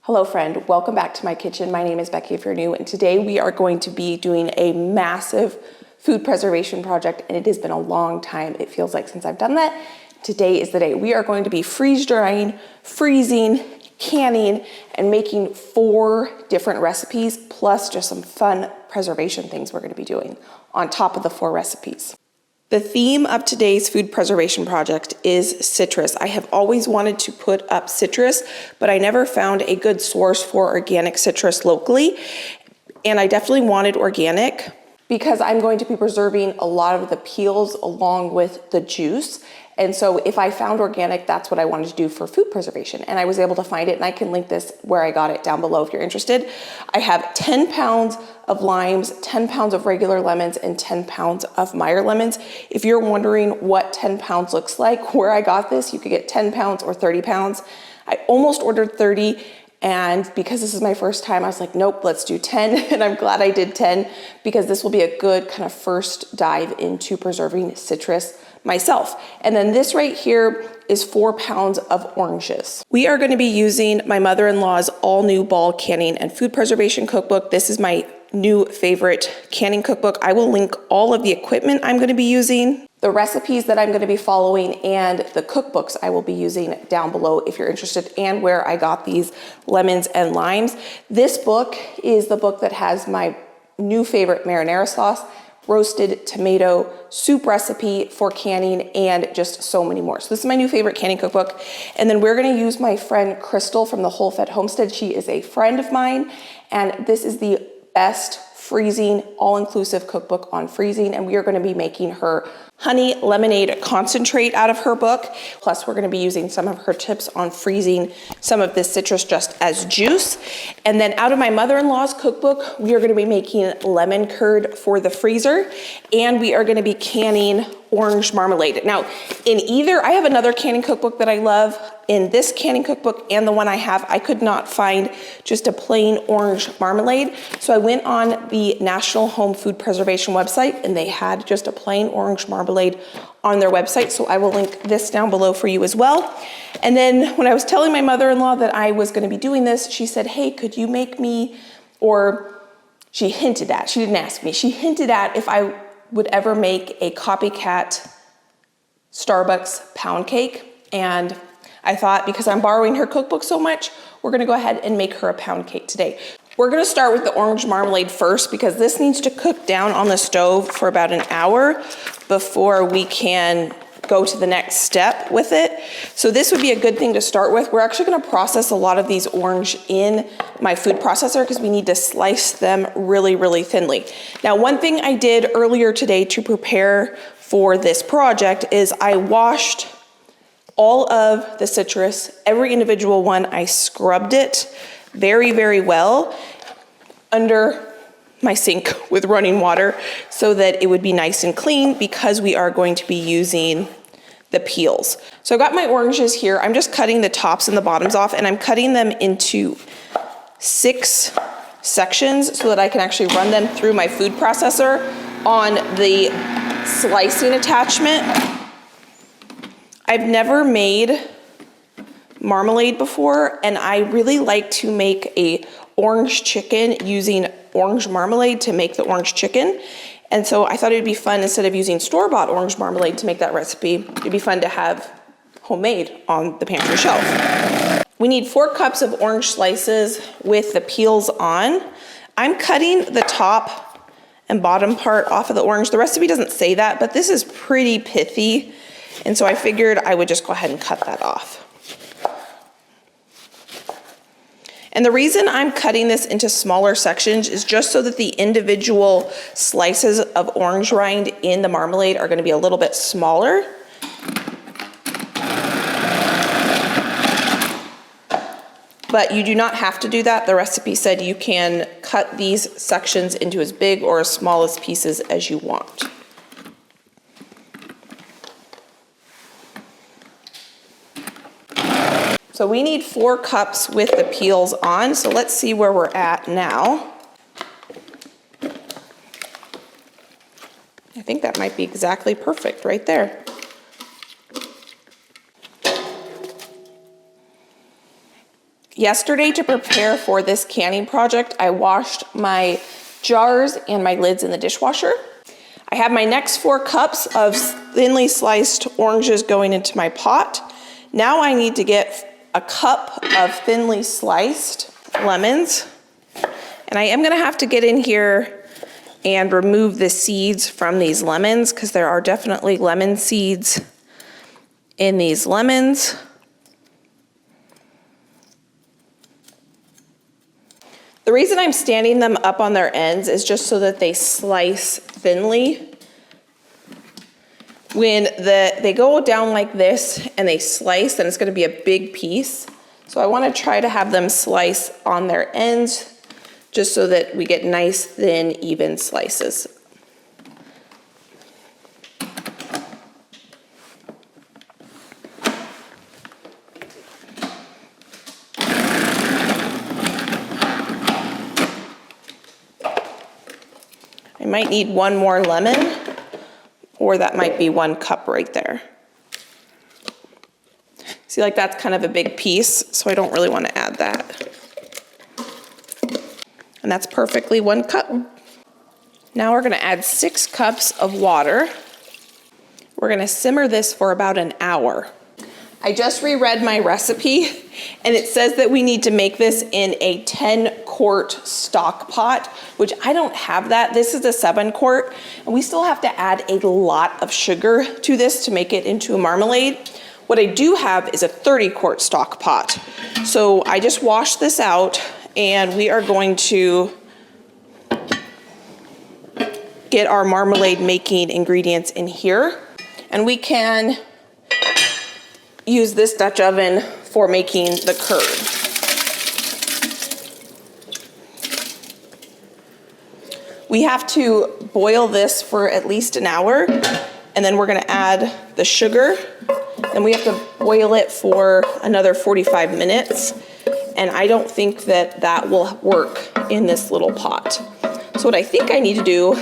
Hello friend, welcome back to my kitchen. My name is Becky if you're new, and today we are going to be doing a massive food preservation project, and it has been a long time, it feels like, since I've done that. Today is the day. We are going to be freeze drying, freezing, canning, and making 4 different recipes, plus just some fun preservation things we're going to be doing on top of the 4 recipes. The theme of today's food preservation project is citrus. I have always wanted to put up citrus, but I never found a good source for organic citrus locally. And I definitely wanted organic because I'm going to be preserving a lot of the peels along with the juice. And so if I found organic, that's what I wanted to do for food preservation. And I was able to find it, and I can link this where I got it down below if you're interested. I have 10 pounds of limes, 10 pounds of regular lemons, and 10 pounds of Meer lemons. If you're wondering what 10 pounds looks like, where I got this, you could get 10 pounds or 30 pounds. I almost ordered 30, and because this is my first time, I was like, nope, let's do 10. And I'm glad I did 10 because this will be a good kind of first dive into preserving citrus myself. And then this right here is 4 pounds of oranges. We are going to be using my mother-in-law's all new ball canning and food preservation cookbook. This is my new favorite canning cookbook. I will link all of the equipment I'm going to be using, the recipes that I'm going to be following, and the cookbooks I will be using down below if you're interested, and where I got these lemons and limes. This book is the book that has my new favorite marinara sauce, roasted tomato soup recipe for canning, and just so many more. So this is my new favorite canning cookbook. And then we're gonna use my friend Crystal from the Whole Fed Homestead. She is a friend of mine, and this is the best freezing, all-inclusive cookbook on freezing, and we are gonna be making her honey lemonade concentrate out of her book. Plus, we're gonna be using some of her tips on freezing some of this citrus just as juice. And then out of my mother-in-law's cookbook, we are gonna be making lemon curd for the freezer, and we are gonna be canning orange marmalade. Now, I have another canning cookbook that I love. In this canning cookbook and the one I have, I could not find just a plain orange marmalade. So I went on the National Home Food Preservation website, and they had just a plain orange marmalade on their website. So I will link this down below for you as well. And then when I was telling my mother-in-law that I was going to be doing this, she said, hey, could you make me, or she hinted at, she didn't ask me, she hinted at if I would ever make a copycat Starbucks pound cake. And I thought, because I'm borrowing her cookbook so much, we're gonna go ahead and make her a pound cake today. We're gonna start with the orange marmalade first, because this needs to cook down on the stove for about an hour before we can go to the next step with it. So this would be a good thing to start with. We're actually gonna process a lot of these orange in my food processor because we need to slice them really, really thinly. Now, one thing I did earlier today to prepare for this project is I washed all of the citrus, every individual one. I scrubbed it very, very well under my sink with running water so that it would be nice and clean, because we are going to be using the peels. So I've got my oranges here. I'm just cutting the tops and the bottoms off, and I'm cutting them into 6 sections so that I can actually run them through my food processor on the slicing attachment. I've never made marmalade before, and I really like to make a orange chicken using orange marmalade to make the orange chicken. And so I thought it'd be fun, instead of using store-bought orange marmalade to make that recipe, it'd be fun to have homemade on the pantry shelf. We need 4 cups of orange slices with the peels on. I'm cutting the top and bottom part off of the orange. The recipe doesn't say that, but this is pretty pithy, and so I figured I would just go ahead and cut that off. And the reason I'm cutting this into smaller sections is just so that the individual slices of orange rind in the marmalade are going to be a little bit smaller. But you do not have to do that. The recipe said you can cut these sections into as big or as small as pieces as you want. So we need 4 cups with the peels on. So let's see where we're at now. I think that might be exactly perfect right there. Yesterday, to prepare for this canning project, I washed my jars and my lids in the dishwasher. I have my next 4 cups of thinly sliced oranges going into my pot. Now I need to get a cup of thinly sliced lemons. And I am gonna have to get in here and remove the seeds from these lemons because there are definitely lemon seeds in these lemons. The reason I'm standing them up on their ends is just so that they slice thinly. When they go down like this and they slice, then it's gonna be a big piece. So I wanna try to have them slice on their ends just so that we get nice, thin, even slices. I might need 1 more lemon, or that might be 1 cup right there. See, like that's kind of a big piece, so I don't really want to add that. And that's perfectly 1 cup. Now we're gonna add 6 cups of water. We're gonna simmer this for about an hour. I just reread my recipe, and it says that we need to make this in a 10-quart stock pot, which I don't have that. This is a 7-quart, and we still have to add a lot of sugar to this to make it into a marmalade. What I do have is a 30-quart stock pot. So I just washed this out, and we are going to get our marmalade making ingredients in here, and we can use this Dutch oven for making the curd. We have to boil this for at least an hour, and then we're gonna add the sugar, and we have to boil it for another 45 minutes, and I don't think that that will work in this little pot. So what I think I need to do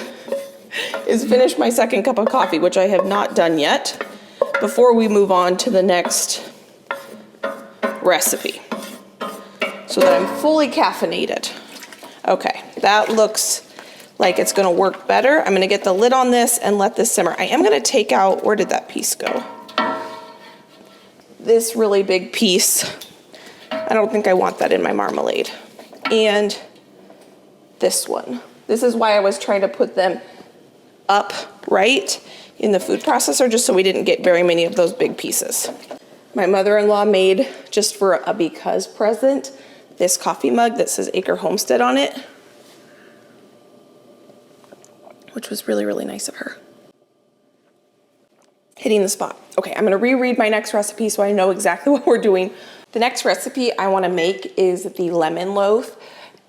is finish my 2nd cup of coffee, which I have not done yet, before we move on to the next recipe, so that I'm fully caffeinated. Okay, that looks like it's gonna work better. I'm gonna get the lid on this and let this simmer. I am gonna take out, where did that piece go? This really big piece. I don't think I want that in my marmalade. And this one. This is why I was trying to put them upright in the food processor, just so we didn't get very many of those big pieces. My mother-in-law made, just for a because present, this coffee mug that says Acre Homestead on it, which was really, really nice of her. Hitting the spot. Okay, I'm gonna reread my next recipe so I know exactly what we're doing. The next recipe I wanna make is the lemon loaf,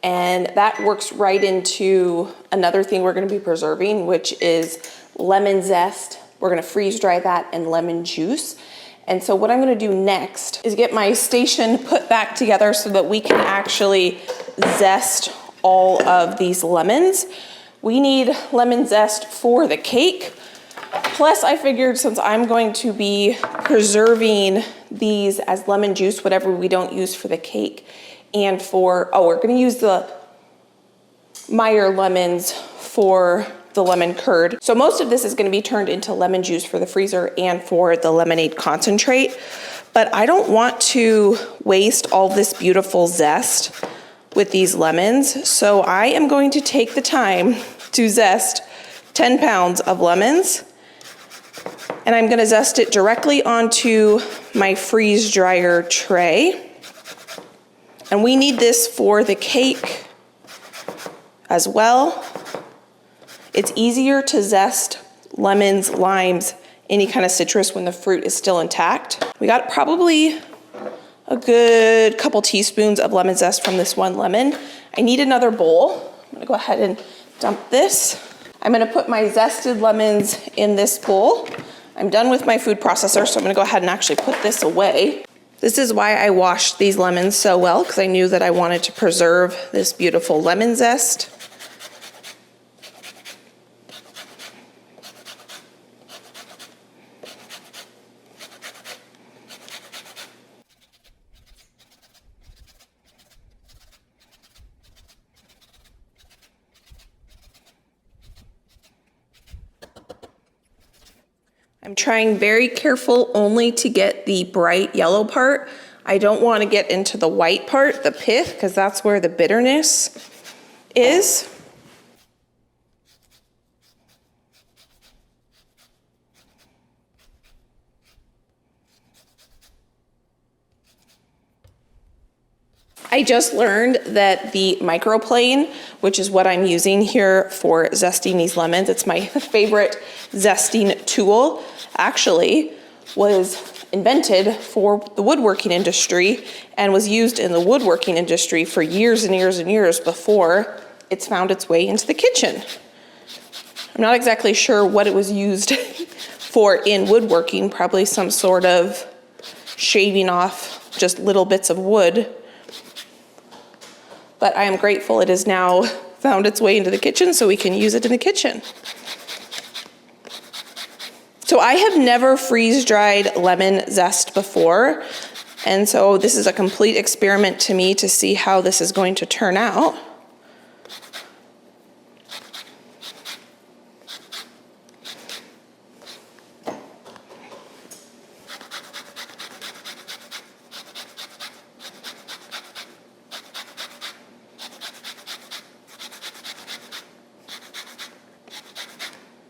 and that works right into another thing we're gonna be preserving, which is lemon zest. We're gonna freeze dry that, and lemon juice. And so what I'm gonna do next is get my station put back together so that we can actually zest all of these lemons. We need lemon zest for the cake. Plus I figured, since I'm going to be preserving these as lemon juice, whatever we don't use for the cake, and for, we're gonna use the Meer lemons for the lemon curd. So most of this is gonna be turned into lemon juice for the freezer and for the lemonade concentrate. But I don't want to waste all this beautiful zest with these lemons. So I am going to take the time to zest 10 pounds of lemons, and I'm gonna zest it directly onto my freeze dryer tray. And we need this for the cake as well. It's easier to zest lemons, limes, any kind of citrus when the fruit is still intact. We got probably a good couple teaspoons of lemon zest from this one lemon. I need another bowl. I'm gonna go ahead and dump this. I'm gonna put my zested lemons in this bowl. I'm done with my food processor, so I'm gonna go ahead and actually put this away. This is why I washed these lemons so well, because I knew that I wanted to preserve this beautiful lemon zest. I'm trying very careful only to get the bright yellow part. I don't want to get into the white part, the pith, because that's where the bitterness is. I just learned that the microplane, which is what I'm using here for zesting these lemons, it's my favorite zesting tool, actually was invented for the woodworking industry and was used in the woodworking industry for years and years and years before it's found its way into the kitchen. I'm not exactly sure what it was used for in woodworking, probably some sort of shaving off just little bits of wood. But I am grateful it has now found its way into the kitchen so we can use it in the kitchen. So I have never freeze-dried lemon zest before, and so this is a complete experiment to me to see how this is going to turn out.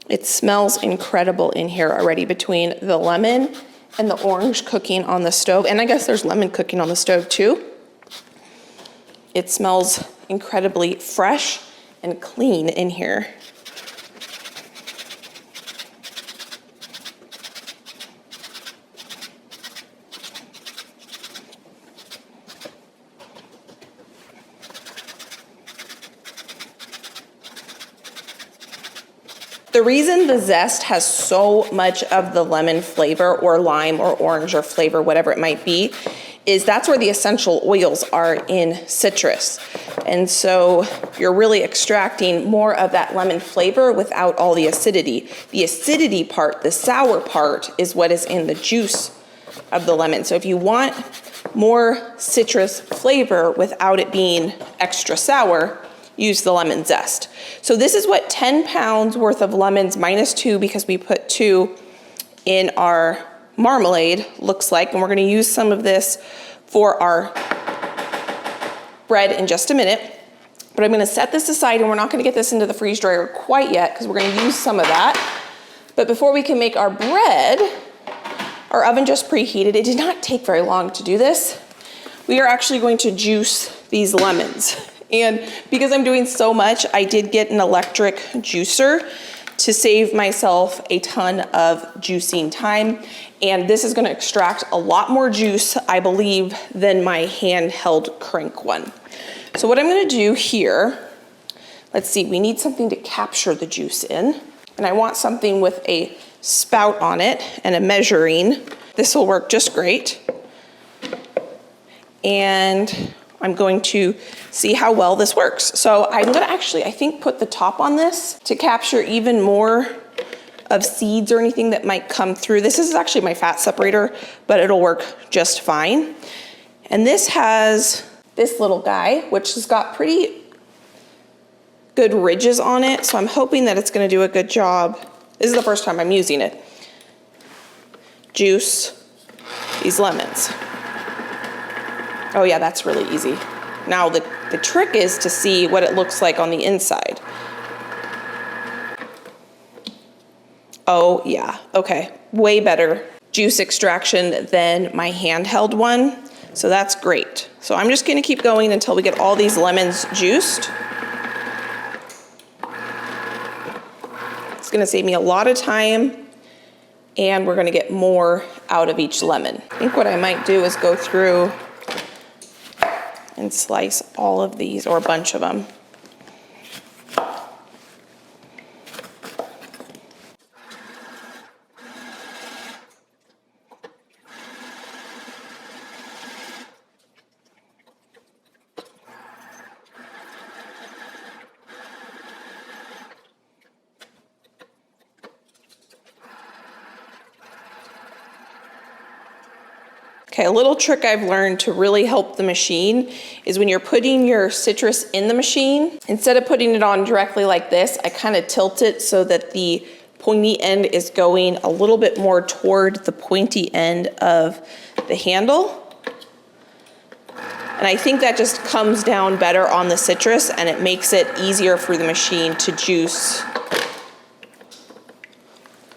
It smells incredible in here already between the lemon and the orange cooking on the stove. And I guess there's lemon cooking on the stove too. It smells incredibly fresh and clean in here. The reason the zest has so much of the lemon flavor or lime or orange or flavor, whatever it might be, is that's where the essential oils are in citrus. And so you're really extracting more of that lemon flavor without all the acidity. The acidity part, the sour part, is what is in the juice of the lemon. So if you want more citrus flavor without it being extra sour, use the lemon zest. So this is what 10 pounds worth of lemons minus 2, because we put 2 in our marmalade, looks like. And we're gonna use some of this for our bread in just a minute. But I'm gonna set this aside, and we're not gonna get this into the freeze dryer quite yet because we're gonna use some of that. But before we can make our bread, our oven just preheated. It did not take very long to do this. We are actually going to juice these lemons. And because I'm doing so much, I did get an electric juicer to save myself a ton of juicing time. And this is gonna extract a lot more juice, I believe, than my handheld crank one. So what I'm gonna do here, let's see, we need something to capture the juice in. And I want something with a spout on it and a measuring. This will work just great. And I'm going to see how well this works. So I'm gonna actually, I think, put the top on this to capture even more of seeds or anything that might come through. This is actually my fat separator, but it'll work just fine. And this has this little guy, which has got pretty good ridges on it. So I'm hoping that it's gonna do a good job. This is the first time I'm using it. Juice these lemons. Oh yeah, that's really easy. Now the trick is to see what it looks like on the inside. Oh yeah, okay, way better juice extraction than my handheld one. So that's great. So I'm just gonna keep going until we get all these lemons juiced. It's gonna save me a lot of time, and we're gonna get more out of each lemon. I think what I might do is go through and slice all of these, or a bunch of them. Okay, a little trick I've learned to really help the machine is when you're putting your citrus in the machine, instead of putting it on directly like this, I kind of tilt it so that the pointy end is going a little bit more toward the pointy end of the handle. And I think that just comes down better on the citrus and it makes it easier for the machine to juice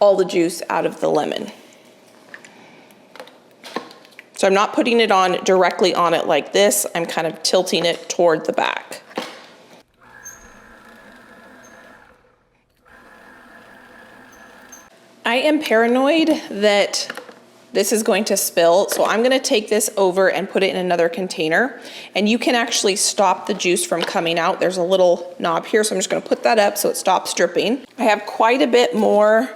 all the juice out of the lemon. So I'm not putting it on directly on it like this. I'm kind of tilting it toward the back. I am paranoid that this is going to spill, so I'm gonna take this over and put it in another container. And you can actually stop the juice from coming out. There's a little knob here, so I'm just gonna put that up so it stops dripping. I have quite a bit more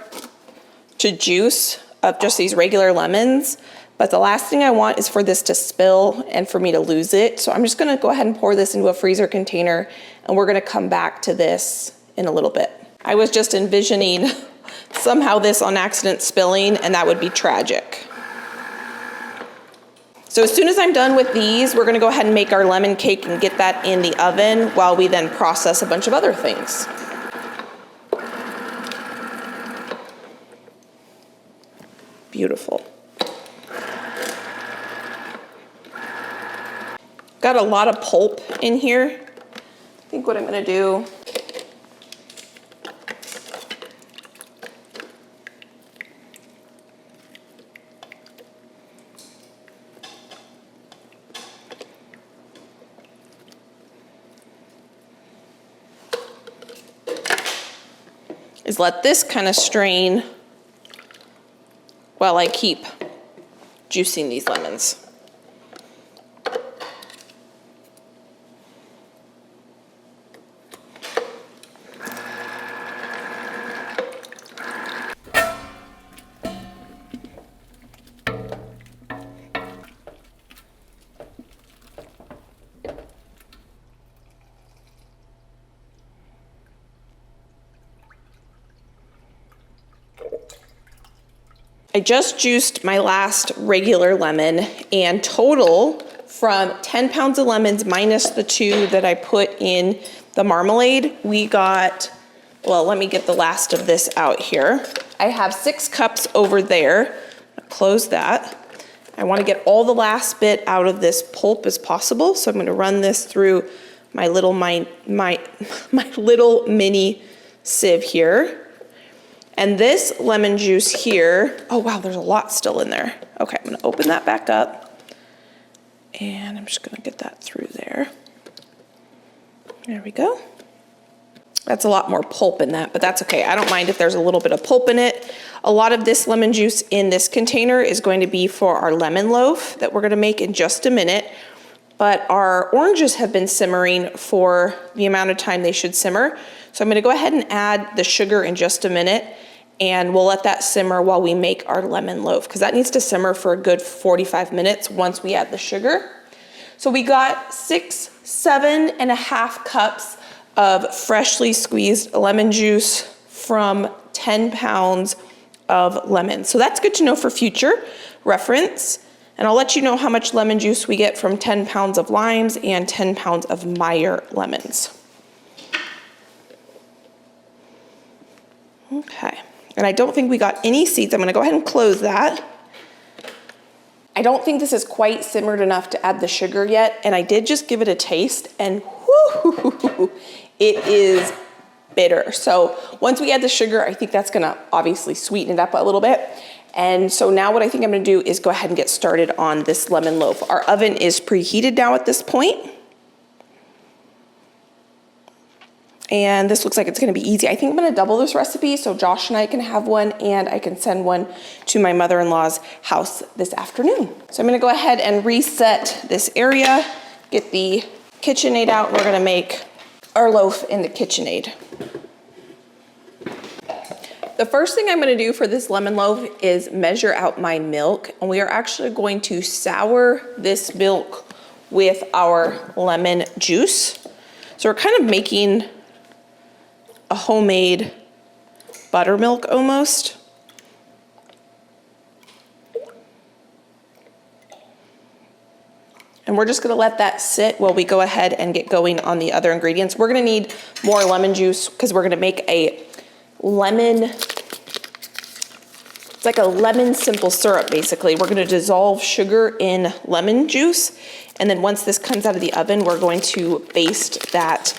to juice of just these regular lemons, but the last thing I want is for this to spill and for me to lose it. So I'm just gonna go ahead and pour this into a freezer container and we're gonna come back to this in a little bit. I was just envisioning somehow this on accident spilling and that would be tragic. So as soon as I'm done with these, we're gonna go ahead and make our lemon cake and get that in the oven while we then process a bunch of other things. Beautiful. Got a lot of pulp in here. I think what I'm gonna do is let this kind of strain while I keep juicing these lemons. I just juiced my last regular lemon, and total from 10 pounds of lemons minus the 2 that I put in the marmalade, we got, well, let me get the last of this out here. I have 6 cups over there. I'll close that. I want to get all the last bit out of this pulp as possible, so I'm going to run this through my little my little mini sieve here. And this lemon juice here, oh wow, there's a lot still in there. Okay, I'm gonna open that back up and I'm just gonna get that through there. There we go. That's a lot more pulp in that, but that's okay. I don't mind if there's a little bit of pulp in it. A lot of this lemon juice in this container is going to be for our lemon loaf that we're gonna make in just a minute. But our oranges have been simmering for the amount of time they should simmer. So I'm gonna go ahead and add the sugar in just a minute, and we'll let that simmer while we make our lemon loaf, because that needs to simmer for a good 45 minutes once we add the sugar. So we got 7.5 cups of freshly squeezed lemon juice from 10 pounds of lemon. So that's good to know for future reference. And I'll let you know how much lemon juice we get from 10 pounds of limes and 10 pounds of Meer lemons. Okay, and I don't think we got any seeds. I'm gonna go ahead and close that. I don't think this is quite simmered enough to add the sugar yet, and I did just give it a taste, and whoo, it is bitter. So once we add the sugar, I think that's gonna obviously sweeten it up a little bit. And so now what I think I'm gonna do is go ahead and get started on this lemon loaf. Our oven is preheated now at this point. And this looks like it's gonna be easy. I think I'm gonna double this recipe so Josh and I can have one, and I can send one to my mother-in-law's house this afternoon. So I'm gonna go ahead and reset this area, get the KitchenAid out. We're gonna make our loaf in the KitchenAid. The first thing I'm gonna do for this lemon loaf is measure out my milk, and we are actually going to sour this milk with our lemon juice. So we're kind of making a homemade buttermilk almost. And we're just gonna let that sit while we go ahead and get going on the other ingredients. We're gonna need more lemon juice because we're gonna make a lemon It's like a lemon simple syrup, basically. We're gonna dissolve sugar in lemon juice, and then once this comes out of the oven, we're going to baste that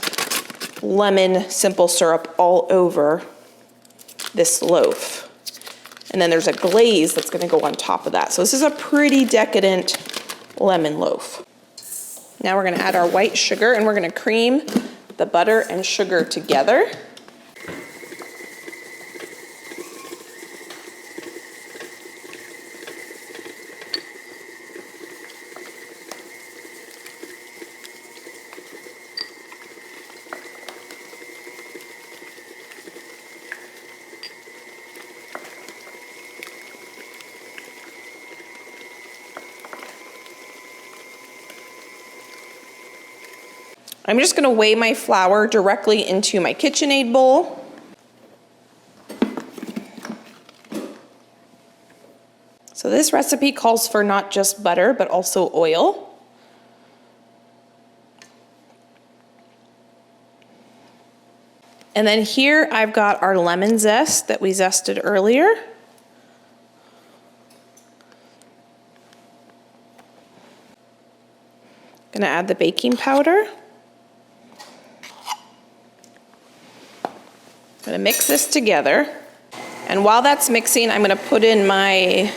lemon simple syrup all over this loaf. And then there's a glaze that's gonna go on top of that. So this is a pretty decadent lemon loaf. Now we're gonna add our white sugar, and we're gonna cream the butter and sugar together. I'm just gonna weigh my flour directly into my KitchenAid bowl. So this recipe calls for not just butter, but also oil. And then here I've got our lemon zest that we zested earlier. Gonna add the baking powder. I'm gonna mix this together. And while that's mixing, I'm gonna put in my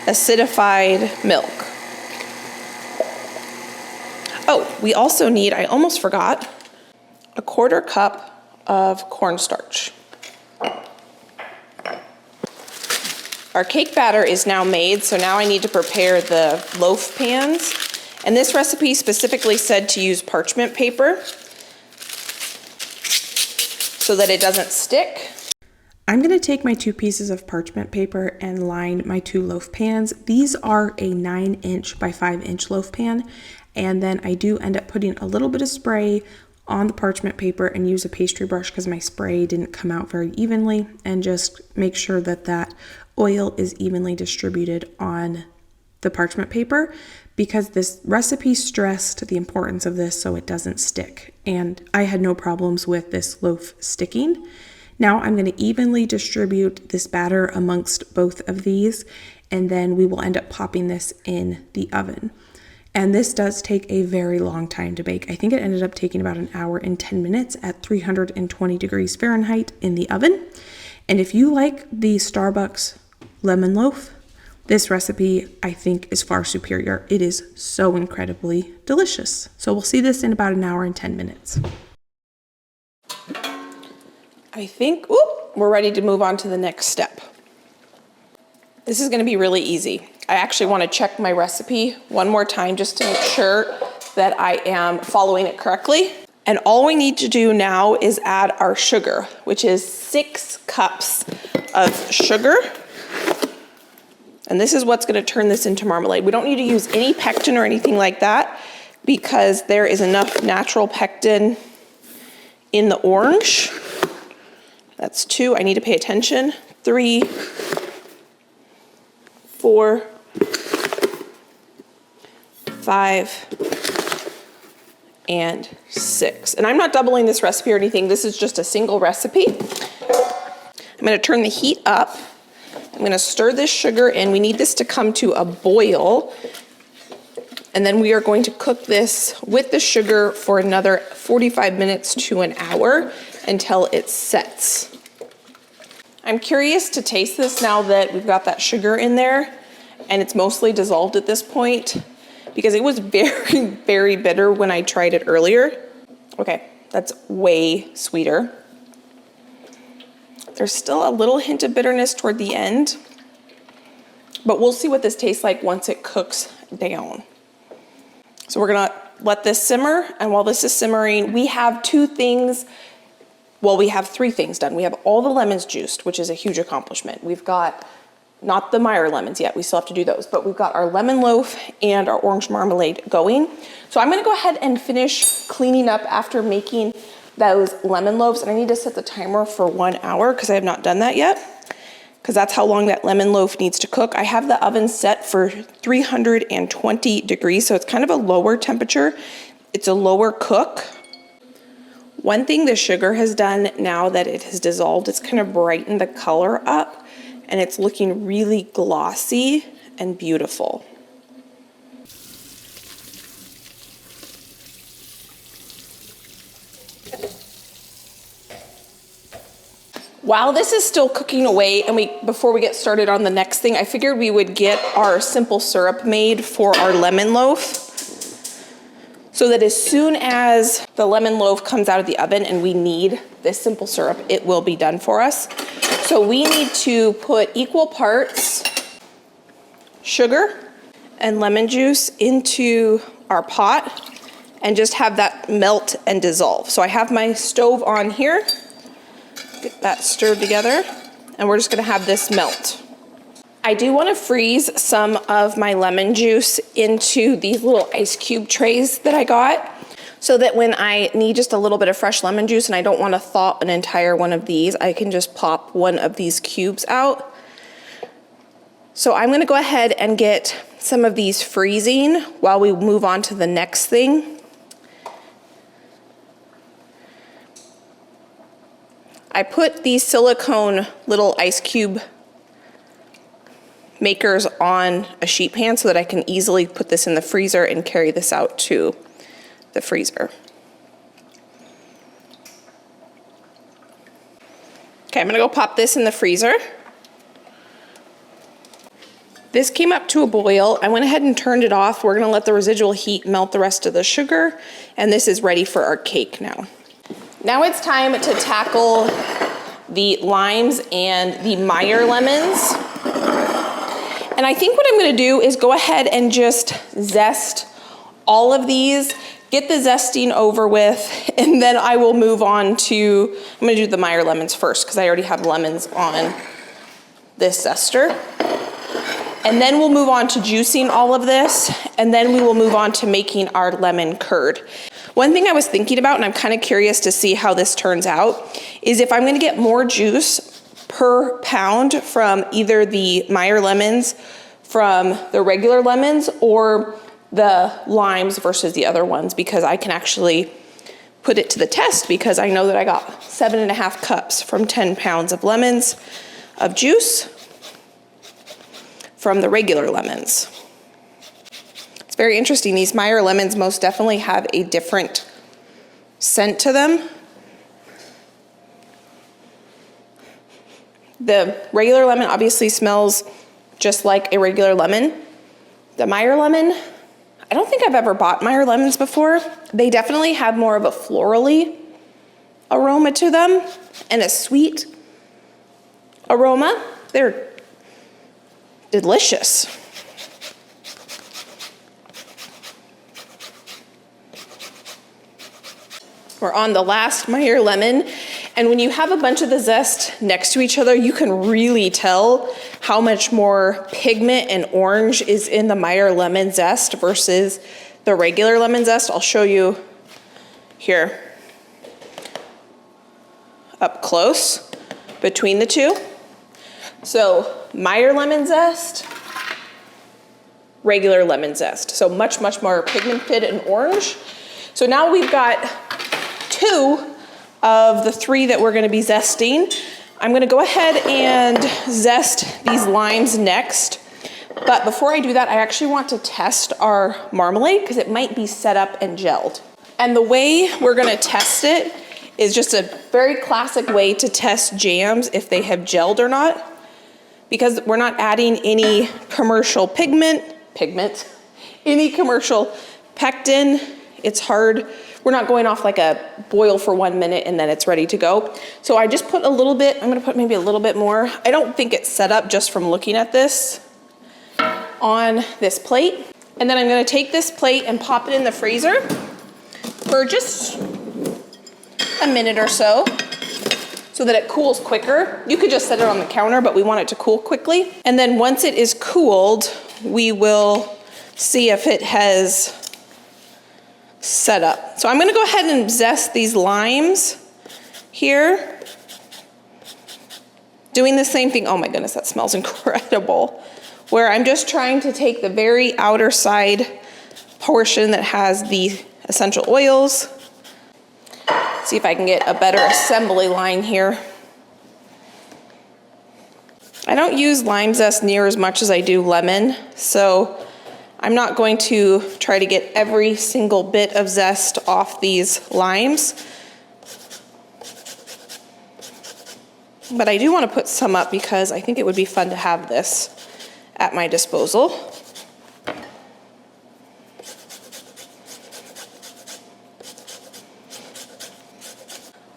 acidified milk. Oh, we also need, I almost forgot, a 1/4 cup of cornstarch. Our cake batter is now made, so now I need to prepare the loaf pans. And this recipe specifically said to use parchment paper so that it doesn't stick. I'm going to take my 2 pieces of parchment paper and line my 2 loaf pans. These are a 9" by 5" loaf pan, and then I do end up putting a little bit of spray on the parchment paper and use a pastry brush because my spray didn't come out very evenly, and just make sure that that oil is evenly distributed on the parchment paper, because this recipe stressed the importance of this so it doesn't stick, and I had no problems with this loaf sticking. Now I'm going to evenly distribute this batter amongst both of these, and then we will end up popping this in the oven. And this does take a very long time to bake. I think it ended up taking about 1 hour and 10 minutes at 320 degrees Fahrenheit in the oven. And if you like the Starbucks lemon loaf, this recipe, I think, is far superior. It is so incredibly delicious. So we'll see this in about 1 hour and 10 minutes. I think, we're ready to move on to the next step. This is gonna be really easy. I actually wanna check my recipe one more time just to make sure that I am following it correctly. And all we need to do now is add our sugar, which is 6 cups of sugar. And this is what's gonna turn this into marmalade. We don't need to use any pectin or anything like that because there is enough natural pectin in the orange. That's 2, I need to pay attention. 3, 4, 5, and 6. And I'm not doubling this recipe or anything. This is just a single recipe. I'm gonna turn the heat up. I'm gonna stir this sugar in. We need this to come to a boil. And then we are going to cook this with the sugar for another 45 minutes to 1 hour until it sets. I'm curious to taste this now that we've got that sugar in there and it's mostly dissolved at this point, because it was very, very bitter when I tried it earlier. Okay, that's way sweeter. There's still a little hint of bitterness toward the end, but we'll see what this tastes like once it cooks down. So we're gonna let this simmer, and while this is simmering, we have 2 things. Well, we have 3 things done. We have all the lemons juiced, which is a huge accomplishment. We've got, not the Meer lemons yet, we still have to do those, but we've got our lemon loaf and our orange marmalade going. So I'm gonna go ahead and finish cleaning up after making those lemon loaves, and I need to set the timer for 1 hour because I have not done that yet, because that's how long that lemon loaf needs to cook. I have the oven set for 320 degrees, so it's kind of a lower temperature. It's a lower cook. One thing the sugar has done now that it has dissolved, it's kind of brightened the color up, and it's looking really glossy and beautiful. While this is still cooking away, and before we get started on the next thing, I figured we would get our simple syrup made for our lemon loaf, so that as soon as the lemon loaf comes out of the oven and we need this simple syrup, it will be done for us. So we need to put equal parts sugar and lemon juice into our pot and just have that melt and dissolve. So I have my stove on here. Get that stirred together, and we're just gonna have this melt. I do wanna freeze some of my lemon juice into these little ice cube trays that I got, so that when I need just a little bit of fresh lemon juice and I don't wanna thaw an entire one of these, I can just pop one of these cubes out. So I'm gonna go ahead and get some of these freezing while we move on to the next thing. I put these silicone little ice cube makers on a sheet pan so that I can easily put this in the freezer and carry this out to the freezer. Okay, I'm gonna go pop this in the freezer. This came up to a boil. I went ahead and turned it off. We're gonna let the residual heat melt the rest of the sugar, and this is ready for our cake now. Now it's time to tackle the limes and the Meer lemons. And I think what I'm gonna do is go ahead and just zest all of these, get the zesting over with, and then I will move on to, I'm gonna do the Meer lemons first because I already have lemons on this zester. And then we'll move on to juicing all of this, and then we will move on to making our lemon curd. One thing I was thinking about, and I'm kind of curious to see how this turns out, is if I'm gonna get more juice per pound from either the Meer lemons, from the regular lemons, or the limes versus the other ones, because I can actually put it to the test because I know that I got 7.5 cups from 10 pounds of lemons of juice from the regular lemons. It's very interesting. These Meer lemons most definitely have a different scent to them. The regular lemon obviously smells just like a regular lemon. The Meer lemon, I don't think I've ever bought Meer lemons before. They definitely have more of a florally aroma to them and a sweet aroma. They're delicious. We're on the last Meer lemon, and when you have a bunch of the zest next to each other, you can really tell how much more pigment and orange is in the Meer lemon zest versus the regular lemon zest. I'll show you here up close between the two. So Meer lemon zest, regular lemon zest. So much, much more pigmented and orange. So now we've got 2 of the 3 that we're gonna be zesting. I'm gonna go ahead and zest these limes next. But before I do that, I actually want to test our marmalade because it might be set up and gelled. And the way we're gonna test it is just a very classic way to test jams if they have gelled or not. Because we're not adding any commercial pigment, any commercial pectin. It's hard. We're not going off like a boil for 1 minute and then it's ready to go. So I just put a little bit, I'm gonna put maybe a little bit more. I don't think it's set up just from looking at this on this plate. And then I'm gonna take this plate and pop it in the freezer for just a minute or so that it cools quicker. You could just set it on the counter, but we want it to cool quickly. And then once it is cooled, we will see if it has set up. So I'm gonna go ahead and zest these limes here. Doing the same thing, oh my goodness, that smells incredible. Where I'm just trying to take the very outer side portion that has the essential oils. See if I can get a better assembly line here. I don't use lime zest near as much as I do lemon, so I'm not going to try to get every single bit of zest off these limes. But I do want to put some up because I think it would be fun to have this at my disposal.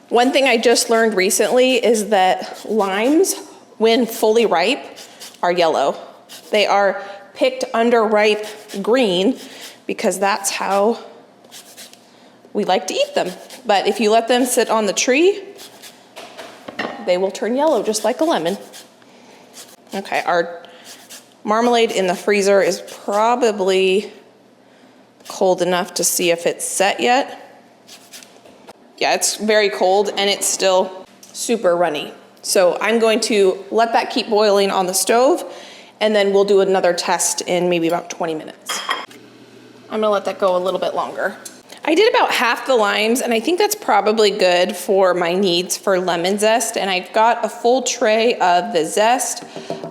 One thing I just learned recently is that limes, when fully ripe, are yellow. They are picked underripe green because that's how we like to eat them. But if you let them sit on the tree, they will turn yellow just like a lemon. Okay, our marmalade in the freezer is probably cold enough to see if it's set yet. Yeah, it's very cold and it's still super runny. So I'm going to let that keep boiling on the stove and then we'll do another test in maybe about 20 minutes. I'm gonna let that go a little bit longer. I did about half the limes and I think that's probably good for my needs for lemon zest. And I've got a full tray of the zest,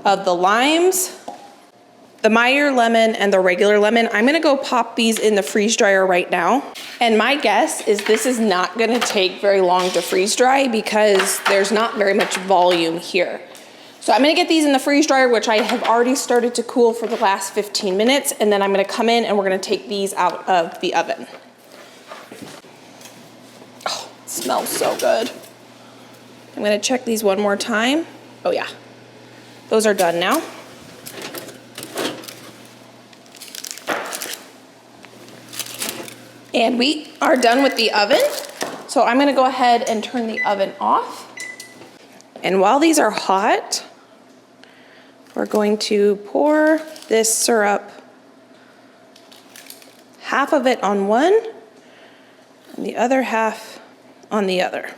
of the limes, the Meer lemon and the regular lemon. I'm gonna go pop these in the freeze dryer right now. And my guess is this is not gonna take very long to freeze dry because there's not very much volume here. So I'm gonna get these in the freeze dryer, which I have already started to cool for the last 15 minutes. And then I'm gonna come in and we're gonna take these out of the oven. Oh, it smells so good. I'm gonna check these one more time. Oh yeah, those are done now. And we are done with the oven. So I'm gonna go ahead and turn the oven off. And while these are hot, we're going to pour this syrup, half of it on one, and the other half on the other.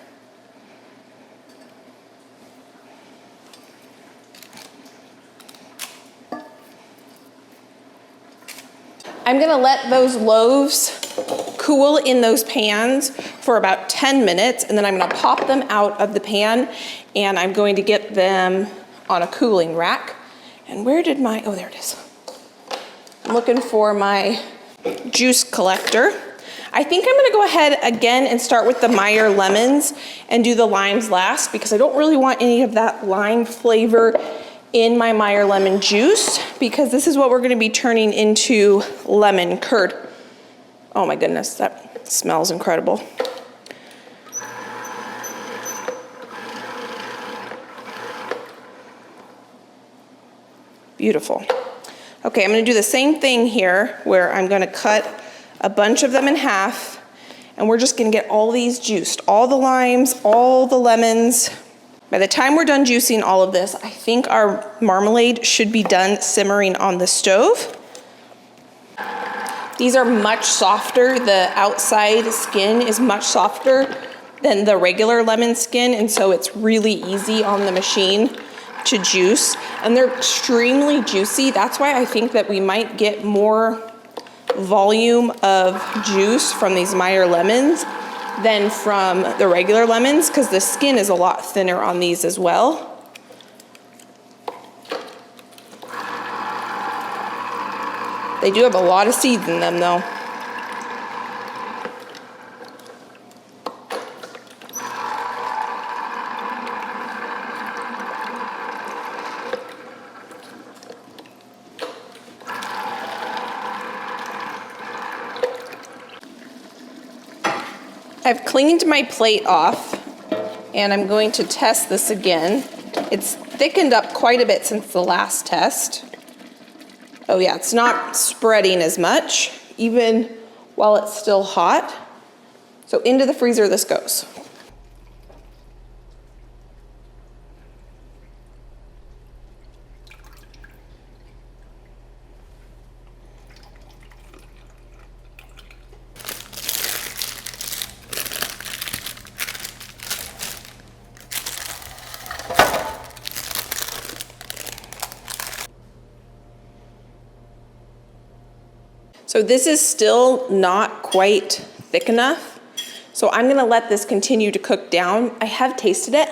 I'm gonna let those loaves cool in those pans for about 10 minutes, and then I'm gonna pop them out of the pan, and I'm going to get them on a cooling rack. And where did my, oh, there it is. I'm looking for my juice collector. I think I'm gonna go ahead again and start with the Meer lemons and do the limes last because I don't really want any of that lime flavor in my Meer lemon juice because this is what we're gonna be turning into lemon curd. Oh my goodness, that smells incredible. Beautiful. Okay, I'm gonna do the same thing here where I'm gonna cut a bunch of them in half and we're just gonna get all these juiced, all the limes, all the lemons. By the time we're done juicing all of this, I think our marmalade should be done simmering on the stove. These are much softer. The outside skin is much softer than the regular lemon skin, and so it's really easy on the machine to juice. And they're extremely juicy. That's why I think that we might get more volume of juice from these Meer lemons than from the regular lemons, because the skin is a lot thinner on these as well. They do have a lot of seeds in them though. I've cleaned my plate off and I'm going to test this again. It's thickened up quite a bit since the last test. Oh yeah, it's not spreading as much, even while it's still hot. So into the freezer this goes. So this is still not quite thick enough. So I'm gonna let this continue to cook down. I have tasted it.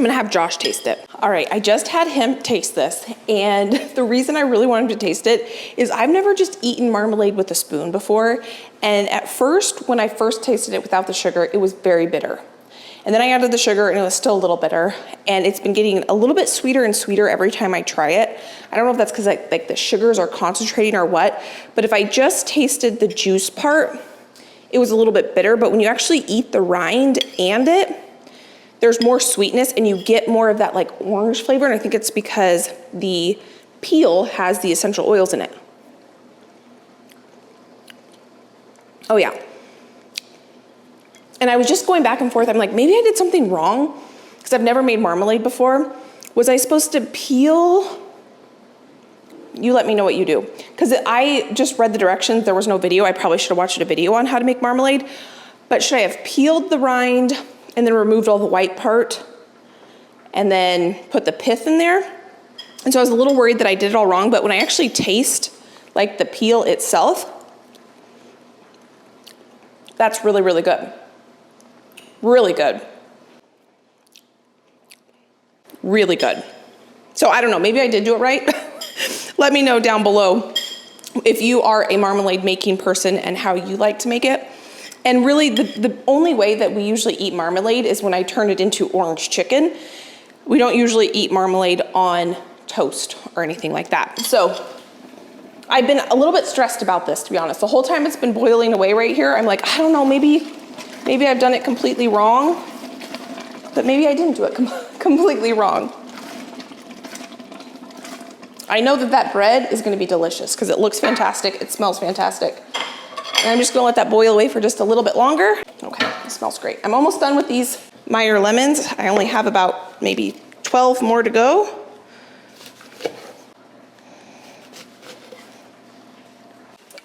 I'm gonna have Josh taste it. All right, I just had him taste this, and the reason I really wanted him to taste it is I've never just eaten marmalade with a spoon before, and at first, when I first tasted it without the sugar, it was very bitter. And then I added the sugar and it was still a little bitter, and it's been getting a little bit sweeter and sweeter every time I try it. I don't know if that's because like the sugars are concentrating or what, but if I just tasted the juice part, it was a little bit bitter, but when you actually eat the rind and it, there's more sweetness and you get more of that like orange flavor, and I think it's because the peel has the essential oils in it. Oh yeah. And I was just going back and forth. I'm like, maybe I did something wrong because I've never made marmalade before. Was I supposed to peel? You let me know what you do. Because I just read the directions. There was no video. I probably should have watched a video on how to make marmalade. But should I have peeled the rind and then removed all the white part and then put the pith in there? And so I was a little worried that I did it all wrong. But when I actually taste like the peel itself, that's really, really good. Really good. Really good. So I don't know, maybe I did do it right. Let me know down below if you are a marmalade making person and how you like to make it. And really the only way that we usually eat marmalade is when I turn it into orange chicken. We don't usually eat marmalade on toast or anything like that. So I've been a little bit stressed about this, to be honest. The whole time it's been boiling away right here, I'm like, I don't know, maybe I've done it completely wrong, but maybe I didn't do it completely wrong. I know that bread is gonna be delicious because it looks fantastic, it smells fantastic. And I'm just gonna let that boil away for just a little bit longer. Okay, it smells great. I'm almost done with these Meer lemons. I only have about maybe 12 more to go.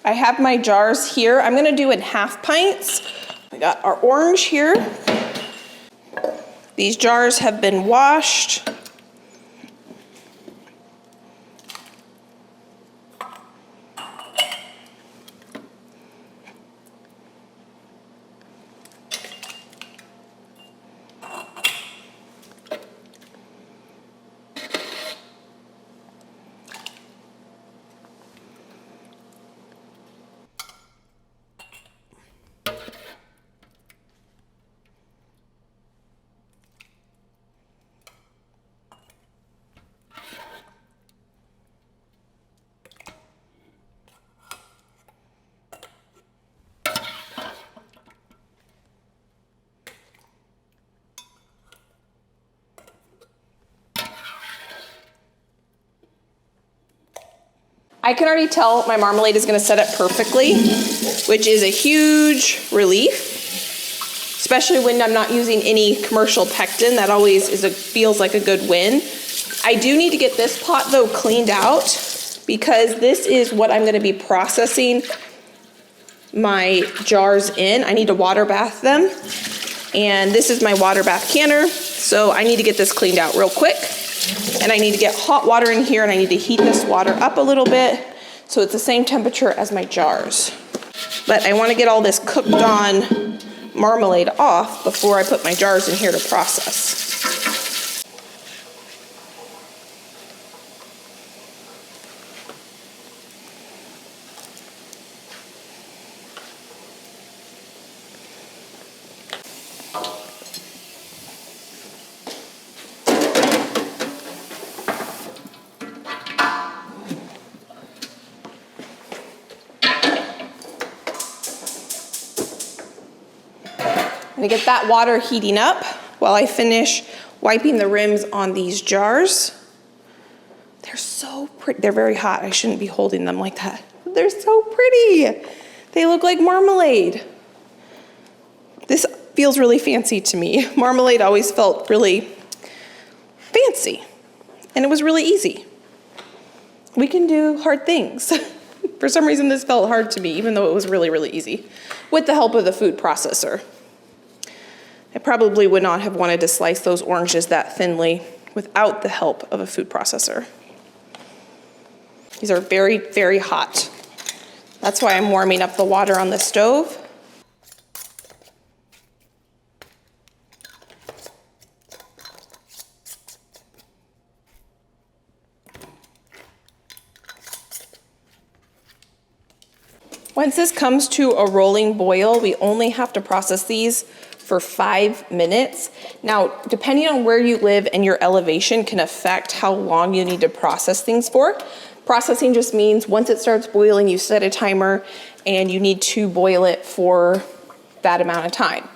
I have my jars here. I'm gonna do in half pints. We got our orange here. These jars have been washed. I can already tell my marmalade is gonna set up perfectly, which is a huge relief, especially when I'm not using any commercial pectin. That always feels like a good win. I do need to get this pot though cleaned out because this is what I'm gonna be processing my jars in. I need to water bath them, and this is my water bath canner, so I need to get this cleaned out real quick. And I need to get hot water in here, and I need to heat this water up a little bit so it's the same temperature as my jars. But I want to get all this cooked on marmalade off before I put my jars in here to process. I'm gonna get that water heating up while I finish wiping the rims on these jars. They're so pretty. They're very hot. I shouldn't be holding them like that. They're so pretty. They look like marmalade. This feels really fancy to me. Marmalade always felt really fancy, and it was really easy. We can do hard things. For some reason, this felt hard to me, even though it was really, really easy, with the help of the food processor. I probably would not have wanted to slice those oranges that thinly without the help of a food processor. These are very, very hot. That's why I'm warming up the water on the stove. Once this comes to a rolling boil, we only have to process these for 5 minutes. Now, depending on where you live and your elevation can affect how long you need to process things for. Processing just means once it starts boiling, you set a timer and you need to boil it for that amount of time.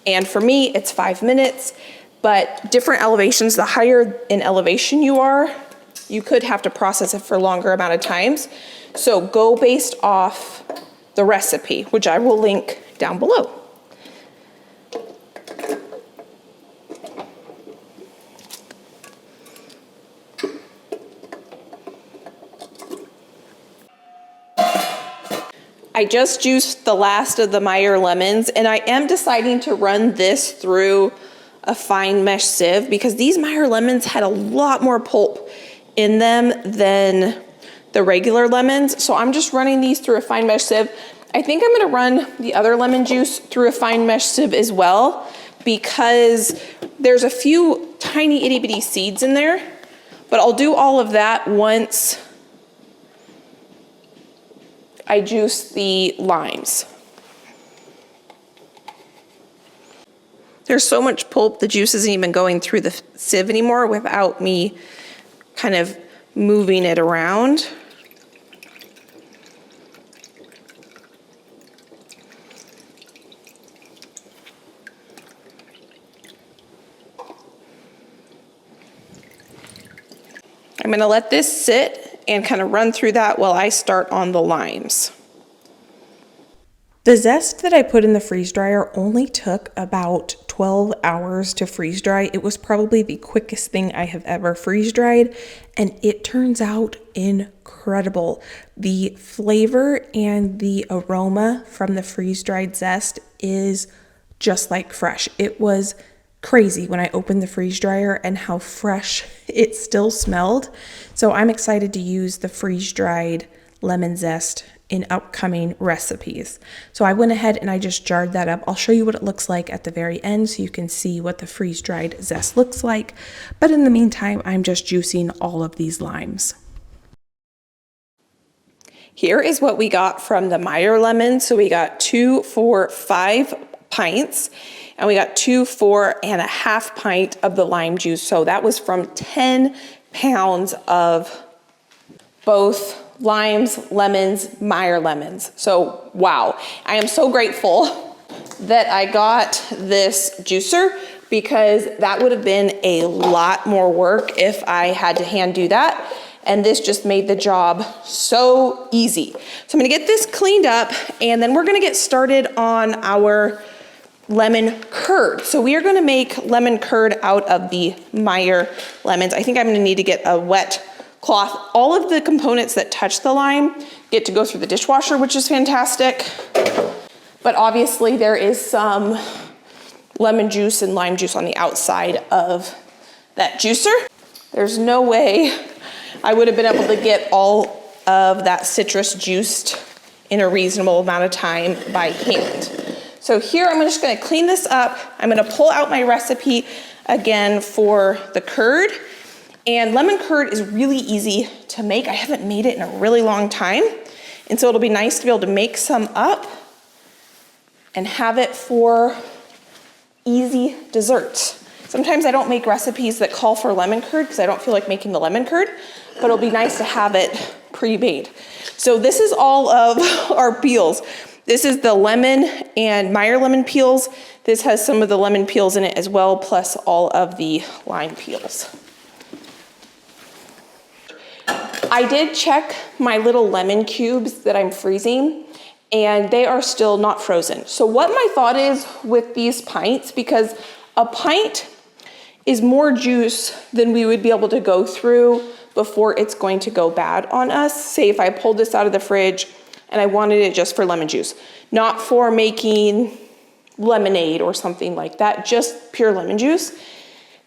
And for me, it's 5 minutes, but different elevations, the higher in elevation you are, you could have to process it for a longer amount of times. So go based off the recipe, which I will link down below. I just juiced the last of the Meer lemons, and I am deciding to run this through a fine mesh sieve because these Meer lemons had a lot more pulp in them than the regular lemons. So I'm just running these through a fine mesh sieve. I think I'm gonna run the other lemon juice through a fine mesh sieve as well because there's a few tiny itty bitty seeds in there, but I'll do all of that once I juice the limes. There's so much pulp, the juice isn't even going through the sieve anymore without me kind of moving it around. I'm gonna let this sit and kind of run through that while I start on the limes. The zest that I put in the freeze dryer only took about 12 hours to freeze dry. It was probably the quickest thing I have ever freeze dried, and it turns out incredible. The flavor and the aroma from the freeze dried zest is just like fresh. It was crazy when I opened the freeze dryer and how fresh it still smelled. So I'm excited to use the freeze dried lemon zest in upcoming recipes. So I went ahead and I just jarred that up. I'll show you what it looks like at the very end so you can see what the freeze dried zest looks like. But in the meantime, I'm just juicing all of these limes. Here is what we got from the Meer lemons. So we got 2, 4, 5 pints. And we got 2, 4.5 pints of the lime juice. So that was from 10 pounds of both limes, lemons, Meer lemons. So wow, I am so grateful that I got this juicer because that would have been a lot more work if I had to hand do that. And this just made the job so easy. So I'm gonna get this cleaned up and then we're gonna get started on our lemon curd. So we are gonna make lemon curd out of the Meer lemons. I think I'm gonna need to get a wet cloth. All of the components that touch the lime get to go through the dishwasher, which is fantastic. But obviously there is some lemon juice and lime juice on the outside of that juicer. There's no way I would have been able to get all of that citrus juiced in a reasonable amount of time by hand. So here I'm just gonna clean this up. I'm gonna pull out my recipe again for the curd. And lemon curd is really easy to make. I haven't made it in a really long time. And so it'll be nice to be able to make some up and have it for easy desserts. Sometimes I don't make recipes that call for lemon curd because I don't feel like making the lemon curd, but it'll be nice to have it pre-made. So this is all of our peels. This is the lemon and Meer lemon peels. This has some of the lemon peels in it as well, plus all of the lime peels. I did check my little lemon cubes that I'm freezing and they are still not frozen. So what my thought is with these pints, because a pint is more juice than we would be able to go through before it's going to go bad on us. Say if I pulled this out of the fridge and I wanted it just for lemon juice, not for making lemonade or something like that, just pure lemon juice.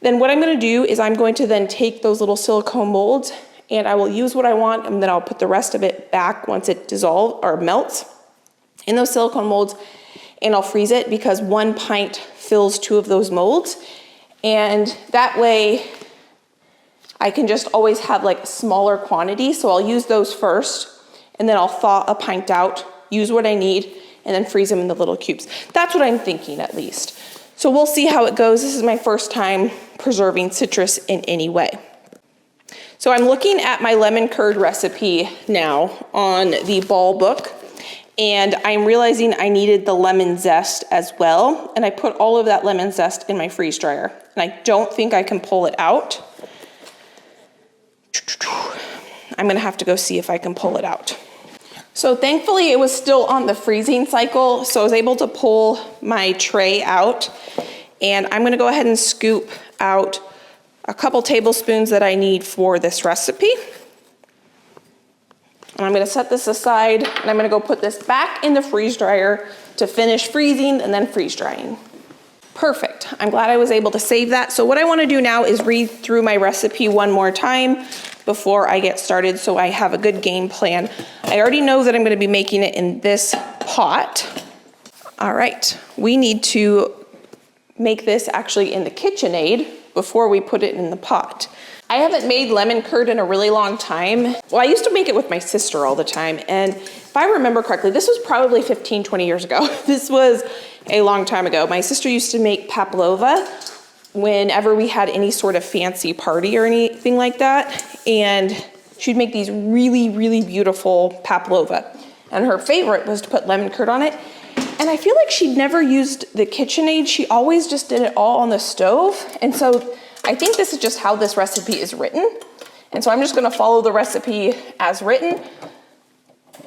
Then what I'm gonna do is I'm going to then take those little silicone molds and I will use what I want and then I'll put the rest of it back once it dissolves or melts in those silicone molds and I'll freeze it because 1 pint fills 2 of those molds. And that way I can just always have like smaller quantities. So I'll use those first and then I'll thaw a pint out use what I need, and then freeze them in the little cubes. That's what I'm thinking, at least. So we'll see how it goes. This is my first time preserving citrus in any way. So I'm looking at my lemon curd recipe now on the ball book, and I'm realizing I needed the lemon zest as well, and I put all of that lemon zest in my freeze dryer, and I don't think I can pull it out. I'm gonna have to go see if I can pull it out. So thankfully it was still on the freezing cycle, so I was able to pull my tray out, and I'm gonna go ahead and scoop out a couple tablespoons that I need for this recipe. And I'm gonna set this aside, and I'm gonna go put this back in the freeze dryer to finish freezing and then freeze drying. Perfect, I'm glad I was able to save that. So what I wanna do now is read through my recipe one more time before I get started so I have a good game plan. I already know that I'm gonna be making it in this pot. All right, we need to make this actually in the KitchenAid before we put it in the pot. I haven't made lemon curd in a really long time. Well, I used to make it with my sister all the time, and if I remember correctly, this was probably 15, 20 years ago. This was a long time ago. My sister used to make pavlova whenever we had any sort of fancy party or anything like that, and she'd make these really, really beautiful pavlova. And her favorite was to put lemon curd on it. And I feel like she'd never used the KitchenAid. She always just did it all on the stove. And so I think this is just how this recipe is written. And so I'm just gonna follow the recipe as written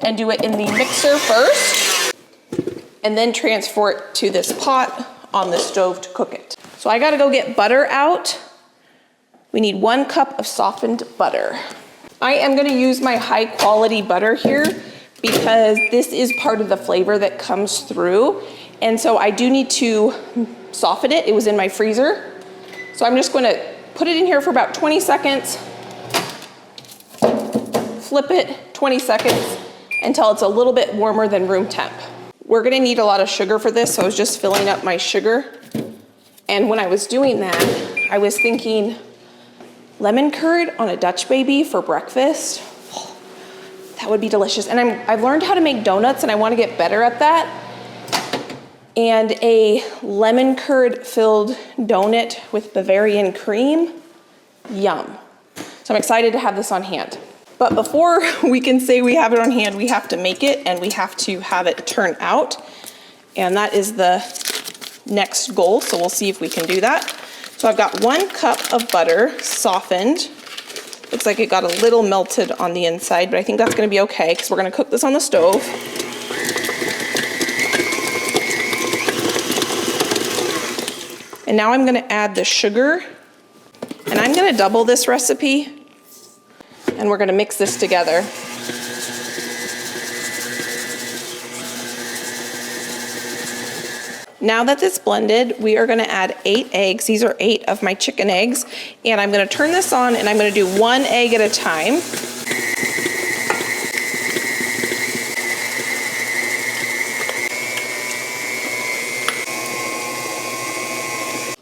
and do it in the mixer first, and then transfer it to this pot on the stove to cook it. So I gotta go get butter out. We need 1 cup of softened butter. I am gonna use my high quality butter here because this is part of the flavor that comes through. And so I do need to soften it. It was in my freezer. So I'm just gonna put it in here for about 20 seconds, flip it 20 seconds until it's a little bit warmer than room temp. We're gonna need a lot of sugar for this, so I was just filling up my sugar. And when I was doing that, I was thinking lemon curd on a Dutch baby for breakfast. That would be delicious. And I've learned how to make donuts, and I want to get better at that. And a lemon curd filled donut with Bavarian cream, yum. So I'm excited to have this on hand. But before we can say we have it on hand, we have to make it, and we have to have it turn out. And that is the next goal, so we'll see if we can do that. So I've got 1 cup of butter, softened. Looks like it got a little melted on the inside, but I think that's gonna be okay because we're gonna cook this on the stove. And now I'm gonna add the sugar, and I'm gonna double this recipe, and we're gonna mix this together. Now that it's blended, we are gonna add 8 eggs. These are 8 of my chicken eggs. And I'm gonna turn this on, and I'm gonna do 1 egg at a time.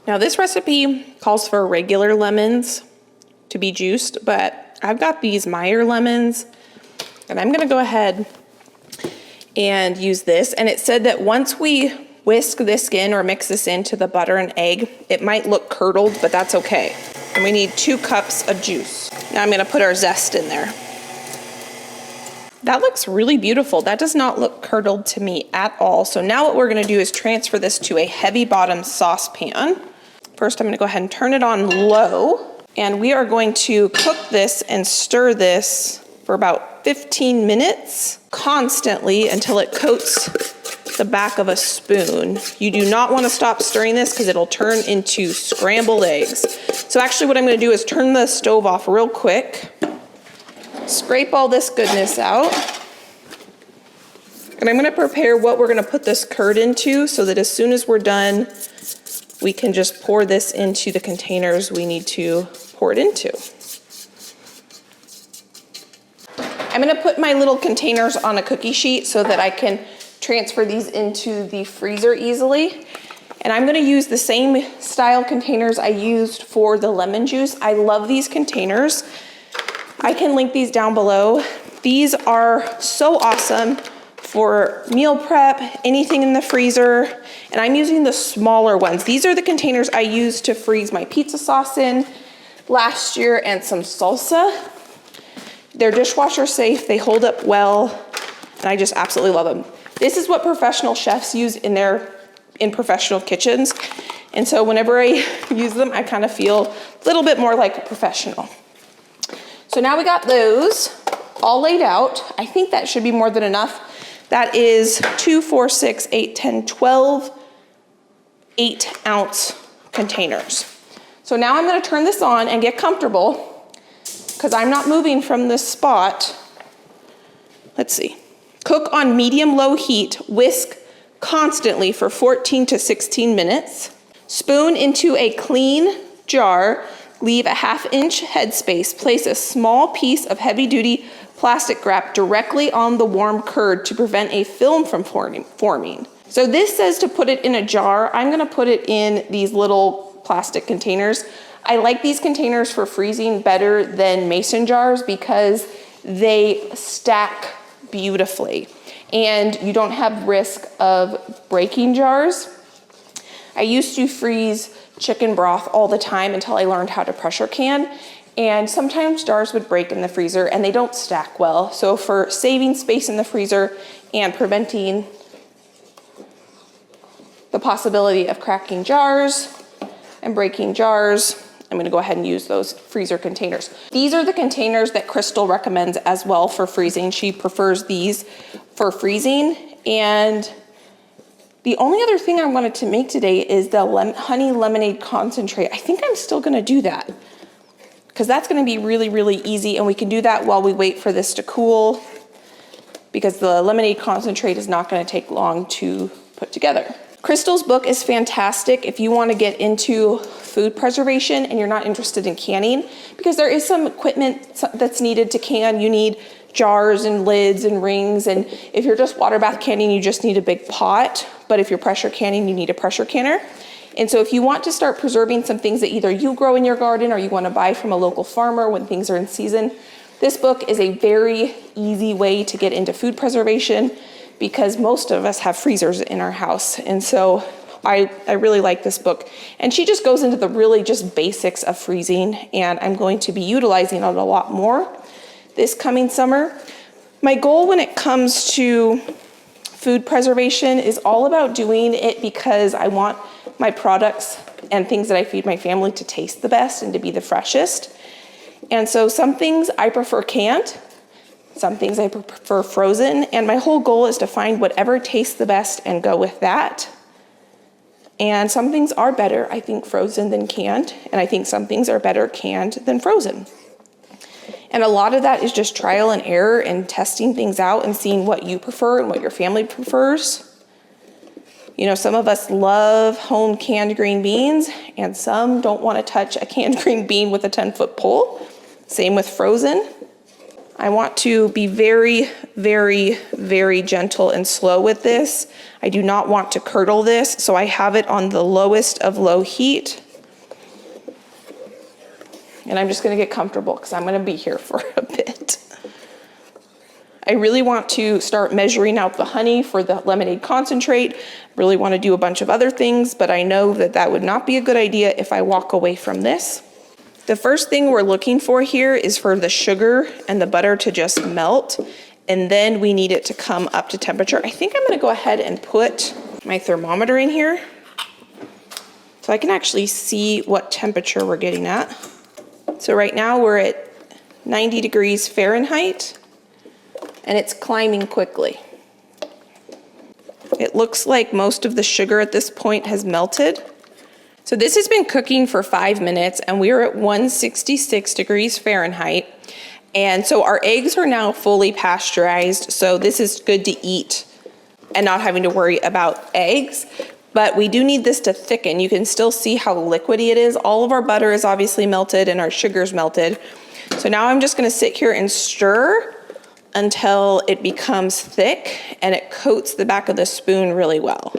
Now this recipe calls for regular lemons to be juiced, but I've got these Meer lemons, and I'm gonna go ahead and use this. And it said that once we whisk this in or mix this into the butter and egg, it might look curdled, but that's okay. And we need 2 cups of juice. Now I'm gonna put our zest in there. That looks really beautiful. That does not look curdled to me at all. So now what we're gonna do is transfer this to a heavy bottom saucepan. First, I'm gonna go ahead and turn it on low, and we are going to cook this and stir this for about 15 minutes constantly until it coats the back of a spoon. You do not want to stop stirring this because it'll turn into scrambled eggs. So actually what I'm going to do is turn the stove off real quick, scrape all this goodness out, and I'm going to prepare what we're going to put this curd into so that as soon as we're done, we can just pour this into the containers we need to pour it into. I'm going to put my little containers on a cookie sheet so that I can transfer these into the freezer easily. And I'm gonna use the same style containers I used for the lemon juice. I love these containers. I can link these down below. These are so awesome for meal prep, anything in the freezer, and I'm using the smaller ones. These are the containers I used to freeze my pizza sauce in last year and some salsa. They're dishwasher safe, they hold up well, and I just absolutely love them. This is what professional chefs use in professional kitchens. And so whenever I use them, I kind of feel a little bit more like a professional. So now we got those all laid out. I think that should be more than enough. That is 2, 4, 6, 8, 10, 12 8-ounce containers. So now I'm gonna turn this on and get comfortable because I'm not moving from this spot. Let's see. Cook on medium-low heat, whisk constantly for 14 to 16 minutes. Spoon into a clean jar, leave a 1/2-inch headspace, place a small piece of heavy-duty plastic wrap directly on the warm curd to prevent a film from forming. So this says to put it in a jar. I'm gonna put it in these little plastic containers. I like these containers for freezing better than mason jars because they stack beautifully and you don't have risk of breaking jars. I used to freeze chicken broth all the time until I learned how to pressure can, and sometimes jars would break in the freezer and they don't stack well. So for saving space in the freezer and preventing the possibility of cracking jars and breaking jars, I'm gonna go ahead and use those freezer containers. These are the containers that Crystal recommends as well for freezing. She prefers these for freezing. And the only other thing I wanted to make today is the honey lemonade concentrate. I think I'm still gonna do that because that's gonna be really, really easy, and we can do that while we wait for this to cool because the lemonade concentrate is not gonna take long to put together. Crystal's book is fantastic if you want to get into food preservation and you're not interested in canning, because there is some equipment that's needed to can. You need jars and lids and rings, and if you're just water bath canning, you just need a big pot, but if you're pressure canning, you need a pressure canner. And so if you want to start preserving some things that either you grow in your garden or you want to buy from a local farmer when things are in season, this book is a very easy way to get into food preservation, because most of us have freezers in our house. And so I really like this book. And she just goes into the really just basics of freezing, and I'm going to be utilizing it a lot more this coming summer. My goal when it comes to food preservation is all about doing it because I want my products and things that I feed my family to taste the best and to be the freshest. And so some things I prefer canned, some things I prefer frozen, and my whole goal is to find whatever tastes the best and go with that. And some things are better, I think, frozen than canned, and I think some things are better canned than frozen. And a lot of that is just trial and error and testing things out and seeing what you prefer and what your family prefers. You know, some of us love home canned green beans, and some don't want to touch a canned green bean with a 10-foot pole. Same with frozen. I want to be very, very, very gentle and slow with this. I do not want to curdle this, so I have it on the lowest of low heat. And I'm just gonna get comfortable because I'm gonna be here for a bit. I really want to start measuring out the honey for the lemonade concentrate. Really want to do a bunch of other things, but I know that that would not be a good idea if I walk away from this. The first thing we're looking for here is for the sugar and the butter to just melt, and then we need it to come up to temperature. I think I'm gonna go ahead and put my thermometer in here so I can actually see what temperature we're getting at. So right now we're at 90 degrees Fahrenheit, and it's climbing quickly. It looks like most of the sugar at this point has melted. So this has been cooking for 5 minutes, and we're at 166 degrees Fahrenheit. And so our eggs are now fully pasteurized, so this is good to eat and not having to worry about eggs. But we do need this to thicken. You can still see how liquidy it is. All of our butter is obviously melted and our sugar's melted. So now I'm just gonna sit here and stir until it becomes thick and it coats the back of the spoon really well.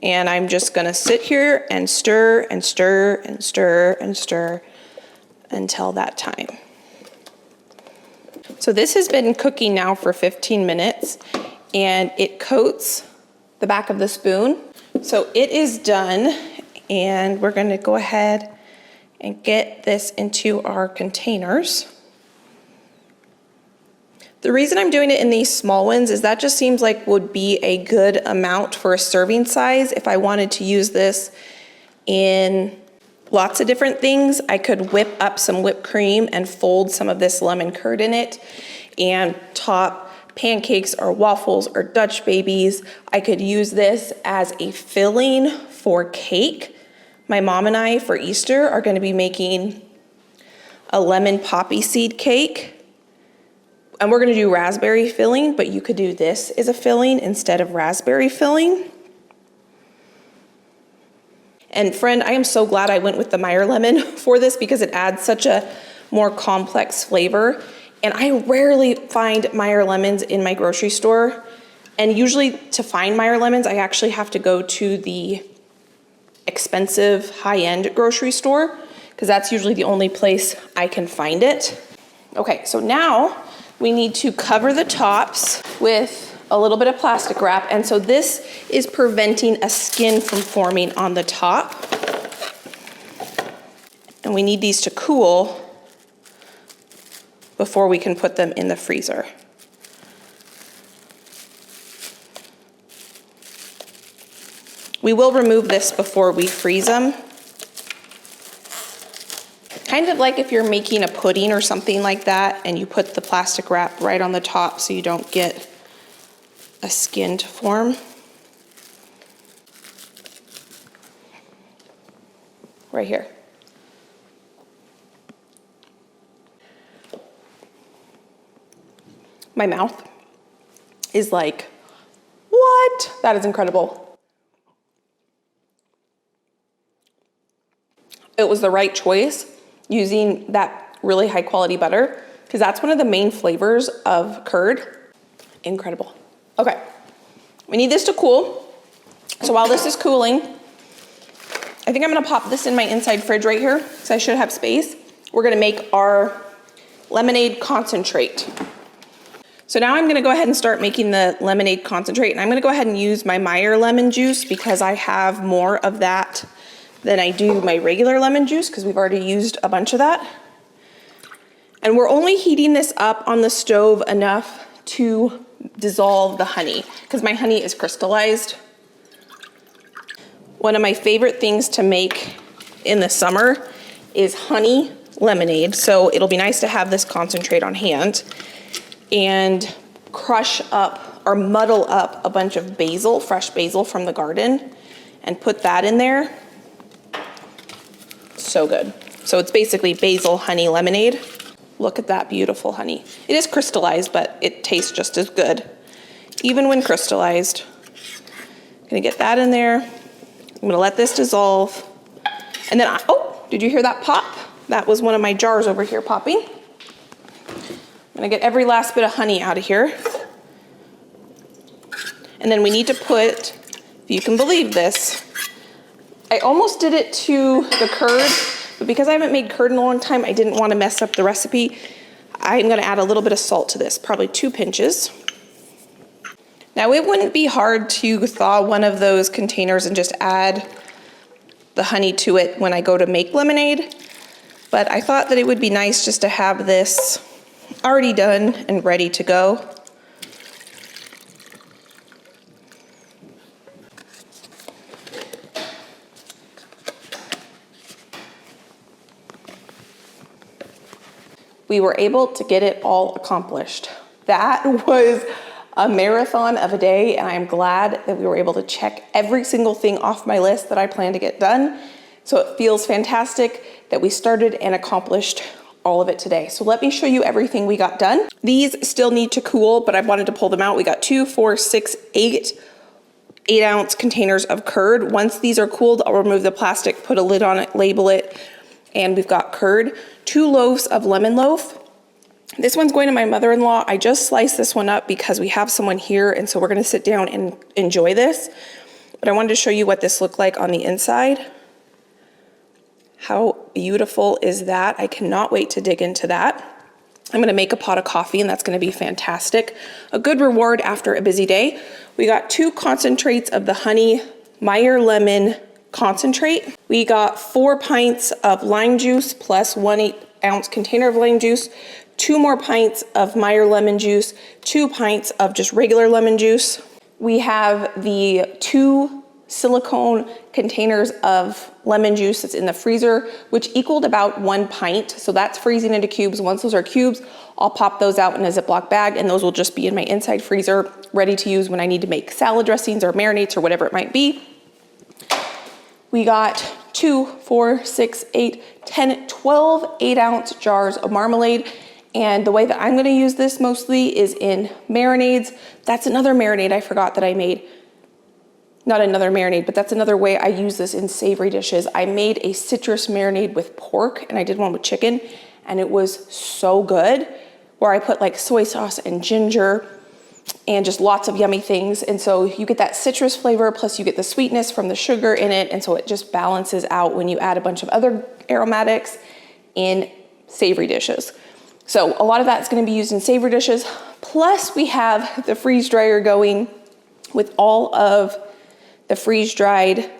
And I'm just gonna sit here and stir and stir and stir and stir until that time. So this has been cooking now for 15 minutes, and it coats the back of the spoon. So it is done, and we're gonna go ahead and get this into our containers. The reason I'm doing it in these small ones is that just seems like would be a good amount for a serving size. If I wanted to use this in lots of different things, I could whip up some whipped cream and fold some of this lemon curd in it and top pancakes or waffles or Dutch babies. I could use this as a filling for cake. My mom and I for Easter are going to be making a lemon poppy seed cake. And we're gonna do raspberry filling, but you could do this as a filling instead of raspberry filling. And friend, I am so glad I went with the Meer lemon for this because it adds such a more complex flavor. And I rarely find Meer lemons in my grocery store. And usually to find Meer lemons, I actually have to go to the expensive high-end grocery store because that's usually the only place I can find it. Okay, so now we need to cover the tops with a little bit of plastic wrap. And so this is preventing a skin from forming on the top. And we need these to cool before we can put them in the freezer. We will remove this before we freeze them. Kind of like if you're making a pudding or something like that and you put the plastic wrap right on the top so you don't get a skin to form. Right here. My mouth is like, what? That is incredible. It was the right choice using that really high quality butter because that's one of the main flavors of curd. Incredible. Okay, we need this to cool. So while this is cooling, I think I'm gonna pop this in my inside fridge right here because I should have space. We're gonna make our lemonade concentrate. So now I'm gonna go ahead and start making the lemonade concentrate, and I'm gonna go ahead and use my Meer lemon juice because I have more of that than I do my regular lemon juice because we've already used a bunch of that. And we're only heating this up on the stove enough to dissolve the honey because my honey is crystallized. One of my favorite things to make in the summer is honey lemonade. So it'll be nice to have this concentrate on hand and crush up or muddle up a bunch of basil, fresh basil from the garden, and put that in there. So good. So it's basically basil honey lemonade. Look at that beautiful honey. It is crystallized, but it tastes just as good, even when crystallized. I'm gonna get that in there. I'm gonna let this dissolve. And then, oh, did you hear that pop? That was one of my jars over here popping. I'm gonna get every last bit of honey out of here. And then we need to put, if you can believe this, I almost did it to the curd, but because I haven't made curd in a long time, I didn't want to mess up the recipe. I'm going to add a little bit of salt to this, probably 2 pinches. Now it wouldn't be hard to thaw one of those containers and just add the honey to it when I go to make lemonade, but I thought that it would be nice just to have this already done and ready to go. We were able to get it all accomplished. That was a marathon of a day, and I'm glad that we were able to check every single thing off my list that I plan to get done. So it feels fantastic that we started and accomplished all of it today. So let me show you everything we got done. These still need to cool, but I wanted to pull them out. We got 2, 4, 6, 8-ounce containers of curd. Once these are cooled, I'll remove the plastic, put a lid on it, label it, and we've got curd. 2 loaves of lemon loaf. This one's going to my mother-in-law. I just sliced this one up because we have someone here, and so we're gonna sit down and enjoy this. But I wanted to show you what this looked like on the inside. How beautiful is that? I cannot wait to dig into that. I'm gonna make a pot of coffee, and that's gonna be fantastic. A good reward after a busy day. We got 2 concentrates of the honey Meer lemon concentrate. We got 4 pints of lime juice plus 1 8-ounce container of lime juice, 2 more pints of Meer lemon juice, 2 pints of just regular lemon juice. We have the 2 silicone containers of lemon juice that's in the freezer, which equaled about 1 pint. So that's freezing into cubes. Once those are cubes, I'll pop those out in a Ziploc bag, and those will just be in my inside freezer, ready to use when I need to make salad dressings or marinades or whatever it might be. We got 2, 4, 6, 8, 10, 12 8-ounce jars of marmalade. And the way that I'm gonna use this mostly is in marinades. That's another marinade I forgot that I made. Not another marinade, but that's another way I use this in savory dishes. I made a citrus marinade with pork, and I did one with chicken, and it was so good, where I put like soy sauce and ginger and just lots of yummy things. And so you get that citrus flavor, plus you get the sweetness from the sugar in it. And so it just balances out when you add a bunch of other aromatics in savory dishes. So a lot of that's gonna be used in savory dishes. Plus we have the freeze dryer going with all of the freeze-dried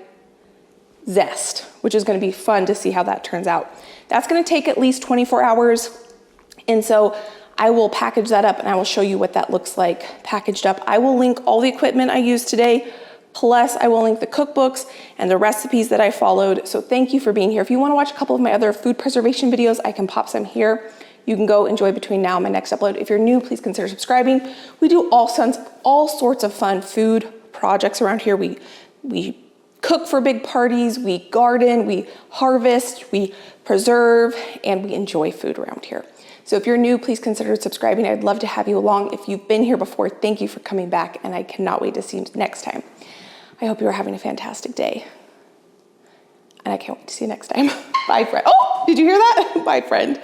zest, which is gonna be fun to see how that turns out. That's gonna take at least 24 hours. And so I will package that up and I will show you what that looks like packaged up. I will link all the equipment I used today, plus I will link the cookbooks and the recipes that I followed. So thank you for being here. If you wanna watch a couple of my other food preservation videos, I can pop some here. You can go enjoy between now and my next upload. If you're new, please consider subscribing. We do all sorts of fun food projects around here. We cook for big parties, we garden, we harvest, we preserve, and we enjoy food around here. So if you're new, please consider subscribing. I'd love to have you along. If you've been here before, thank you for coming back, and I cannot wait to see you next time. I hope you are having a fantastic day, and I can't wait to see you next time. Bye, friend. Oh, did you hear that? Bye, friend.